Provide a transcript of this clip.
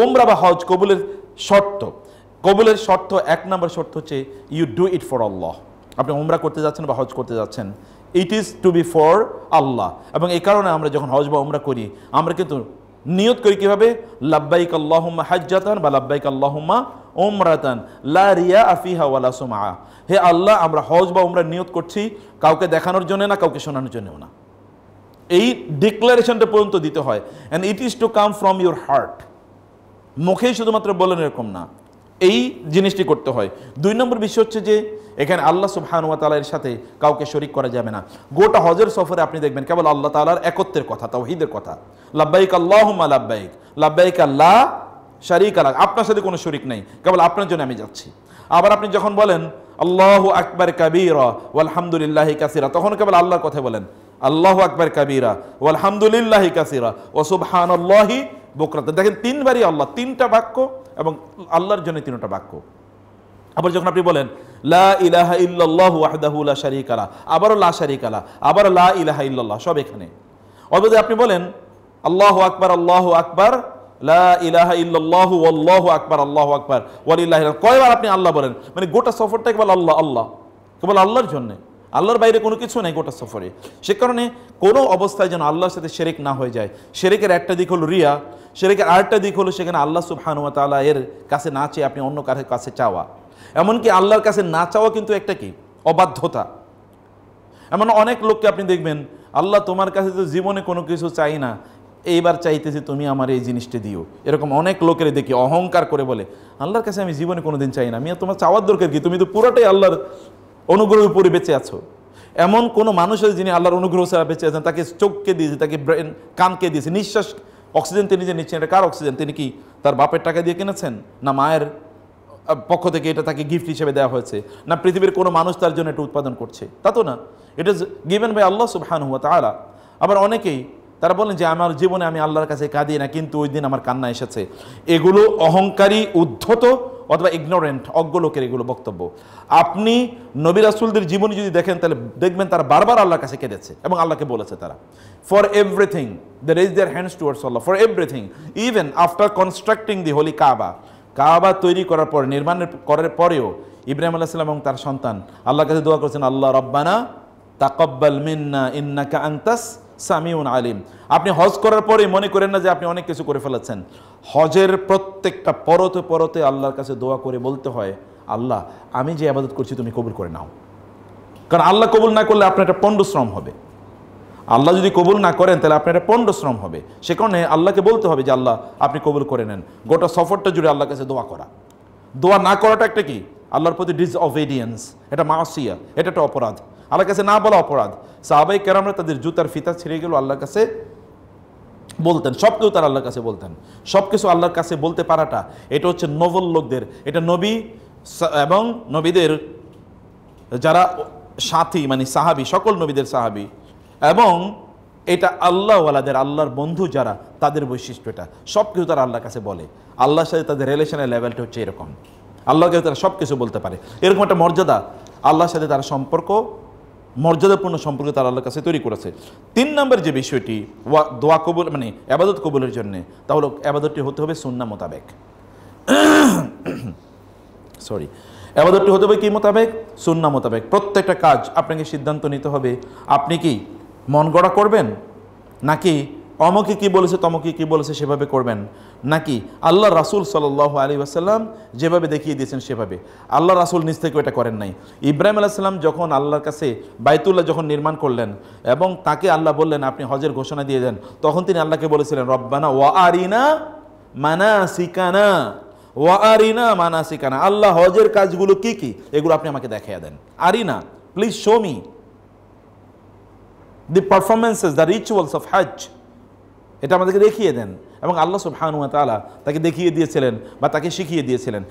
উমরা বা হজ কবুলের শর্ত, কবুলের শর্ত 1 নম্বর শর্ত হচ্ছে you do it for Allah. আপনি উমরা করতে যাচ্ছেন বা হজ করতে যাচ্ছেন, it is to be for Allah. এবং এই কারণে আমরা যখন হজ বা উমরা করি আমরা কিন্তু নিয়ত করি কিভাবে, লাব্বাইক আল্লাহুম্মা হাজ্জাতান বা লাব্বাইক আল্লাহুম্মা উমরাতান লা রিয়া ফিহা ওয়ালা সুমআ। হে আল্লাহ, আমরা হজ বা উমরা নিয়ত করছি কাউকে দেখানোর জন্য না, কাউকে শোনানোর জন্য না। এই ডিক্লারেশনটা পর্যন্ত দিতে হয়, and it is to come from your heart. মুখেই শুধুমাত্র বলেন এরকম না, এই জিনিসটি করতে হয়। 2 নম্বর বিষয় হচ্ছে যে এখানে আল্লাহ সুবহানাহু ওয়া তাআলার সাথে কাউকে শরীক করা যাবে না। গোটা হজের সফরে আপনি দেখবেন কেবল আল্লাহ তাআলার একত্বের কথা, তাওহীদের কথা, লাব্বাইক আল্লাহুম্মা লাব্বাইক, লাব্বাইক লা শারীকা লাক, আপনার সাথে কোনো শরীক নেই, কেবল আপনার জন্য আমি যাচ্ছি। আবার আপনি যখন বলেন আল্লাহু আকবার কাবীরা ওয়াল হামদুলিল্লাহি কাসীরা, তখন কেবল আল্লাহর কথা বলেন, আল্লাহু আকবার কাবীরা ওয়াল হামদুলিল্লাহি কাসীরা ওয়া সুবহানাল্লাহি বুকরাতান। দেখেন 3 বারই আল্লাহ, 3টা বাক্য এবং আল্লাহর জন্য 3টা বাক্য। আবার যখন আপনি বলেন লা ইলাহা ইল্লাল্লাহু ওয়াহদাহু লা শারীকা লাহু, আবারও লা শারীকা লাহু, আবারও লা ইলাহা ইল্লাল্লাহ, সব এখানে। অবশ্যই আপনি বলেন আল্লাহু আকবার লা ইলাহা ইল্লাল্লাহু ওয়াল্লাহু আকবার ওয়ালিল্লাহিল হামদ, কয়বার আপনি আল্লাহ বলেন, মানে গোটা সফরটা কেবল আল্লাহ আল্লাহ, কেবল আল্লাহর জন্য, আল্লাহর বাইরে কোনো কিছু নেই গোটা সফরে। সে কারণে কোনো অবস্থায় যেন আল্লাহর সাথে শিরক না হয়ে যায়। শিরকের একটা দিক হলো রিয়া, শিরকের আরেকটা দিক হলো সেখানে আল্লাহ সুবহানাহু ওয়া তাআলা এর কাছে না চেয়ে আপনি অন্য কারোর কাছে চাওয়া। এমনকি আল্লাহর কাছে না চাওয়া কিন্তু একটা কি অবাধ্যতা। এমন অনেক লোককে আপনি দেখবেন, আল্লাহ তোমার কাছে তো জীবনে কোনো কিছু চাই না, এইবার চাইতেছি তুমি আমার এই জিনিসটা দিও। এরকম অনেক লোকের দেখি অহংকার করে বলে আল্লাহর কাছে আমি জীবনে কোনোদিন চাই না, আমি তোমার চাওয়ার দরকার কি, তুমি তো পুরোটাই আল্লাহর অনুগ্রহের উপরে বেঁচে আছো। এমন কোনো মানুষ আছে যিনি আল্লাহর অনুগ্রহ ছাড়া বেঁচে আছেন? তাকে চোখকে দিয়েছে, তাকে ব্রেন কানকে দিয়েছে, নিঃশ্বাস অক্সিজেন তিনি যে নিচ্ছেন এটা কার অক্সিজেন? তিনি কি তার বাপের টাকা দিয়ে কিনেছেন, না মায়ের পক্ষ থেকে এটা তাকে গিফট হিসেবে দেওয়া হয়েছে, না পৃথিবীর কোনো মানুষ তার জন্য এটা উৎপাদন করছে? তা তো না, ইট ইজ গিভেন বাই আল্লাহ সুবহানাহু ওয়া তাআলা। আবার অনেকেই তারা বলেন যে আমার জীবনে আমি আল্লাহর কাছে কাঁদি না, কিন্তু ওই দিন আমার কান্না এসেছে। এগুলো অহংকারী, উদ্ধত অথবা ইগনোরেন্ট, অজ্ঞ লোকের এগুলো বক্তব্য। আপনি নবী রাসূলদের জীবনী যদি দেখেন তাহলে দেখবেন তারা বারবার আল্লাহর কাছে কেঁদেছে এবং আল্লাহকে বলেছে তারা for everything they raise their hands towards Allah, for everything, even after constructing the holy Kaaba. Kaaba তৈরি করার পর, নির্মাণ করার পরেও ইব্রাহিম আলাইহিস সালাম এবং তার সন্তান আল্লাহর কাছে দোয়া করেছেন, আল্লাহ রব্বানা তাকাব্বাল মিন্না ইন্নাকা আনতাস সামিউন আলিম। আপনি হজ করার পরে মনে করেন না যে আপনি অনেক কিছু করে ফেলেছেন। হজের প্রত্যেকটা পরতে পরতে আল্লাহর কাছে দোয়া করে বলতে হয়, আল্লাহ আমি যে ইবাদত করছি তুমি কবুল করে নাও। কারণ আল্লাহ কবুল না করলে আপনার একটা পণ্ডশ্রম হবে। আল্লাহ যদি কবুল না করেন তাহলে আপনার একটা পণ্ডশ্রম হবে। সে কারণে আল্লাহকে বলতে হবে যে আল্লাহ আপনি কবুল করে নেন। গোটা সফরটা জুড়ে আল্লাহর কাছে দোয়া করা। দোয়া না করাটা একটা কি আল্লাহর প্রতি ডিসঅবেডিয়েন্স, এটা মাসিয়া, এটা একটা অপরাধ। আল্লাহর কাছে না বলা অপরাধ। সাহাবায়ে কেরামরা তাদের জুতার ফিতা ছিঁড়ে গেল আল্লাহর কাছে বলতেন, সব কিছু তারা আল্লাহর কাছে বলতেন। সব কিছু আল্লাহর কাছে বলতে পারাটা এটা হচ্ছে নবল লোকদের, এটা নবী এবং নবীদের যারা সাথী মানে সাহাবি, সকল নবীদের সাহাবি, এবং এটা আল্লাহওয়ালাদের, আল্লাহর বন্ধু যারা, তাদের বৈশিষ্ট্য এটা। সব কিছু তারা আল্লাহর কাছে বলে। আল্লাহর সাথে তাদের রিলেশনের লেভেলটা হচ্ছে এরকম, আল্লাহর কাছে তারা সব কিছু বলতে পারে। এরকম একটা মর্যাদা আল্লাহর সাথে তারা সম্পর্ক, মর্যাদাপূর্ণ সম্পর্ক তারা আল্লাহর কাছে তৈরি করেছে। 3 নম্বর যে বিষয়টি দোয়া কবুল মানে ইবাদত কবুলের জন্য, তা হলো ইবাদতটি হতে হবে সুন্নাহ মোতাবেক। ইবাদতটি হতে হবে কি মোতাবেক? সুন্নাহ মোতাবেক। প্রত্যেকটা কাজ আপনাকে সিদ্ধান্ত নিতে হবে, আপনি কি মন গড়া করবেন, নাকি অমুকে কি বলেছে তমুকে কি বলেছে সেভাবে করবেন, নাকি আল্লাহ রাসূল সাল্লাল্লাহু আলাইহি ওয়াসাল্লাম যেভাবে দেখিয়ে দিয়েছেন সেভাবে। আল্লাহ রাসূল নিজ থেকে এটা করেন নাই। ইব্রাহিম আলাইহিস সালাম যখন আল্লাহর কাছে বাইতুল্লাহ যখন নির্মাণ করলেন এবং তাকে আল্লাহ বললেন আপনি হজের ঘোষণা দিয়ে দেন, তখন তিনি আল্লাহকে বলেছিলেন রব্বানা ওয়া আরিনা মানাসিকানা, ওয়া আরিনা মানাসিকানা, আল্লাহ হজের কাজগুলো কি কি এগুলো আপনি আমাকে দেখিয়ে দেন। Arina, please show me the performances, the rituals of Hajj, এটা আমাদেরকে দেখিয়ে দেন। এবং আল্লাহ সুবহানাহু ওয়া তাআলা তাকে দেখিয়ে দিয়েছিলেন বা তাকে শিখিয়ে দিয়েছিলেন।